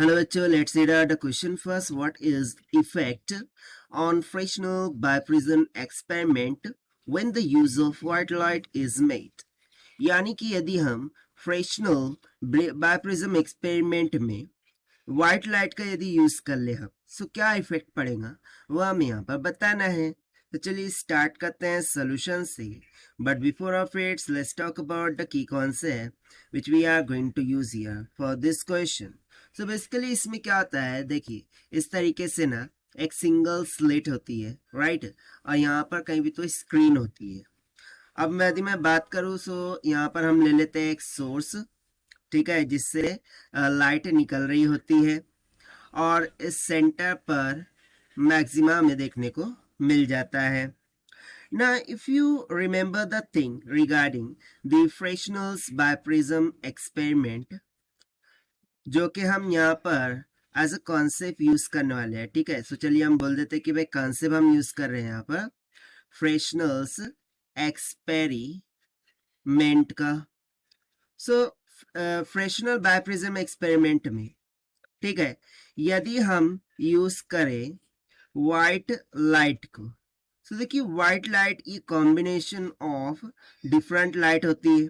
Hello bachcho, let's read out the question first. What is effect on Fresnel bioprism experiment when the use of white light is made? यानी कि यदि हम Fresnel बायोप्रिज्म experiment में white light का यदि use कर ले हम तो क्या इफेक्ट पड़ेगा वो हमें यहाँ पर बताना है। तो चलिए स्टार्ट करते हैं सोल्यूशन से। But before of its let's talk about the key concept which we are going to use here for this question. So basically इसमें क्या होता है, देखिए इस तरीके से ना एक सिंगल स्लेट होती है, राइट, और यहाँ पर कहीं भी तो स्क्रीन होती है। अब यदि मैं बात करूँ तो यहाँ पर हम ले लेते हैं एक सोर्स, ठीक है, जिससे लाइट निकल रही होती है और इस सेंटर पर मैक्सिमा में देखने को मिल जाता है। Now, if you remember the thing regarding the Fresnel's bioprism experiment, जो कि हम यहाँ पर एज अ कॉन्सेप्ट यूज करने वाले हैं, ठीक है। सो चलिए हम बोल देते हैं कि भाई कॉन्सेप्ट हम यूज कर रहे हैं यहाँ पर फ्रेशनल्स एक्सपेरिमेंट का। सो फ्रेशनल बायोप्रिज्म एक्सपेरिमेंट में, ठीक है, यदि हम यूज करें व्हाइट लाइट को, तो देखिए व्हाइट लाइट ये कॉम्बिनेशन ऑफ डिफरेंट लाइट होती है।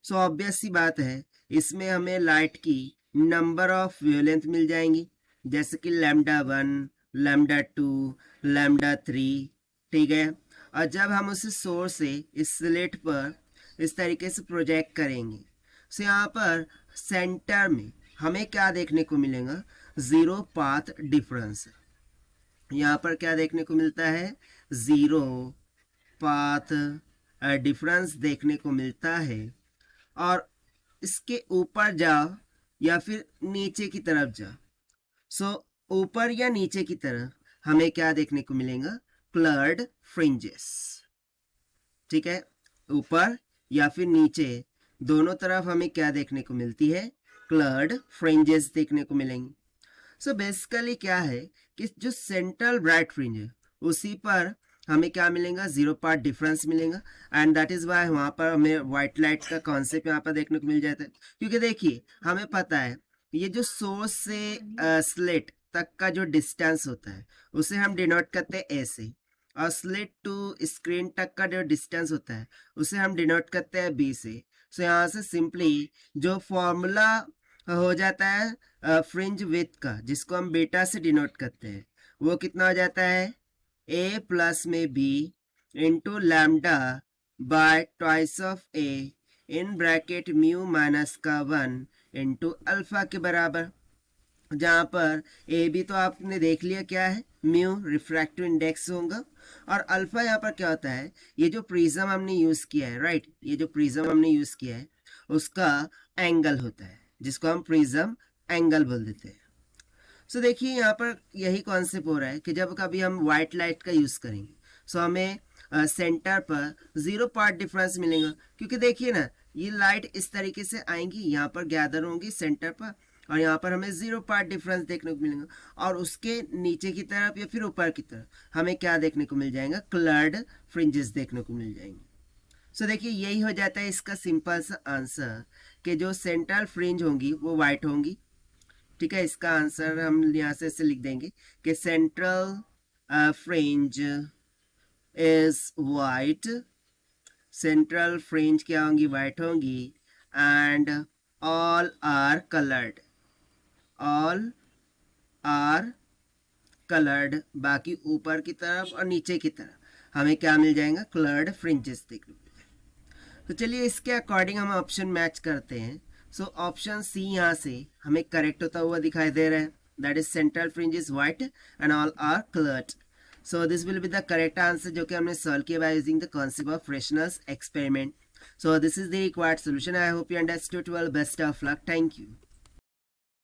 सो ऑब्वियस सी बात है इसमें हमें लाइट की नंबर ऑफ वेवलेंथ मिल जाएंगी, जैसे कि λ1, λ2, λ3, ठीक है। और जब हम उस सोर्स से इस स्लेट पर इस तरीके से प्रोजेक्ट करेंगे, तो यहाँ पर सेंटर में हमें क्या देखने को मिलेगा, जीरो पाथ डिफरेंस। यहाँ पर क्या देखने को मिलता है, जीरो पाथ डिफरेंस देखने को मिलता है। और इसके ऊपर जाओ या फिर नीचे की तरफ जाओ, सो ऊपर या नीचे की तरफ हमें क्या देखने को मिलेगा, क्लर्ड फ्रिंजेस, ठीक है। ऊपर या फिर नीचे दोनों तरफ हमें क्या देखने को मिलती है, क्लर्ड फ्रिंजेस देखने को मिलेंगी। सो बेसिकली क्या है कि जो सेंट्रल ब्राइट फ्रिंज है उसी पर हमें क्या मिलेगा, जीरो पार्ट डिफरेंस मिलेगा, एंड दैट इज वाई वहां पर हमें व्हाइट लाइट का कॉन्सेप्ट यहाँ पर देखने को मिल जाता है। क्योंकि देखिए हमें पता है ये जो सोर्स से स्लेट तक का जो डिस्टेंस होता है उसे हम डिनोट करते हैं ऐसे, और स्लेट टू स्क्रीन तक का जो डिस्टेंस होता है उसे हम डिनोट करते हैं बी से। सो यहाँ से सिंपली जो फॉर्मूला हो जाता है फ्रिंज विड्थ का, जिसको हम बीटा से डिनोट करते हैं, वो कितना हो जाता है, ए प्लस में B into lambda by twice of A in bracket mu minus का 1 इंटू अल्फा के बराबर। जहाँ पर ए बी तो आपने देख लिया क्या है, म्यू रिफ्रैक्टिव इंडेक्स होगा, और अल्फा यहाँ पर क्या होता है, ये जो प्रिज्म हमने यूज किया है, राइट, ये जो प्रिज्म हमने यूज किया है उसका एंगल होता है, जिसको हम प्रिज्म एंगल बोल देते हैं। सो देखिए यहाँ पर यही कॉन्सेप्ट हो रहा है कि जब कभी हम व्हाइट लाइट का यूज करेंगे सो हमें सेंटर पर जीरो पार्ट डिफरेंस मिलेगा। क्योंकि देखिए ना ये लाइट इस तरीके से आएंगी, यहाँ पर गैदर होंगी सेंटर पर, और यहाँ पर हमें जीरो पार्ट डिफरेंस देखने को मिलेगा, और उसके नीचे की तरफ या फिर ऊपर की तरफ हमें क्या देखने को मिल जाएगा, क्लर्ड फ्रिंजेस देखने को मिल जाएंगे। सो देखिए यही हो जाता है इसका सिंपल सा आंसर कि जो सेंट्रल फ्रिंज होंगी वो व्हाइट होंगी, ठीक है। इसका आंसर हम यहाँ से ऐसे लिख देंगे कि central fringe is white, central fringe क्या होंगी, वाइट होंगी, and all are coloured, all are coloured, बाकी ऊपर की तरफ और नीचे की तरफ हमें क्या मिल जाएगा, क्लर्ड फ्रिंजेस देखने को मिल जाएगा। तो चलिए इसके अकॉर्डिंग हम ऑप्शन मैच करते हैं। सो ऑप्शन सी यहाँ से हमें करेक्ट होता हुआ दिखाई दे रहा है, that is central fringe is white and all are coloured. So this will be the correct answer जो कि हमने सॉल्व किया by using the concept of Fresnel's experiment. So this is the required solution. I hope you understood well. Best of luck. Thank you.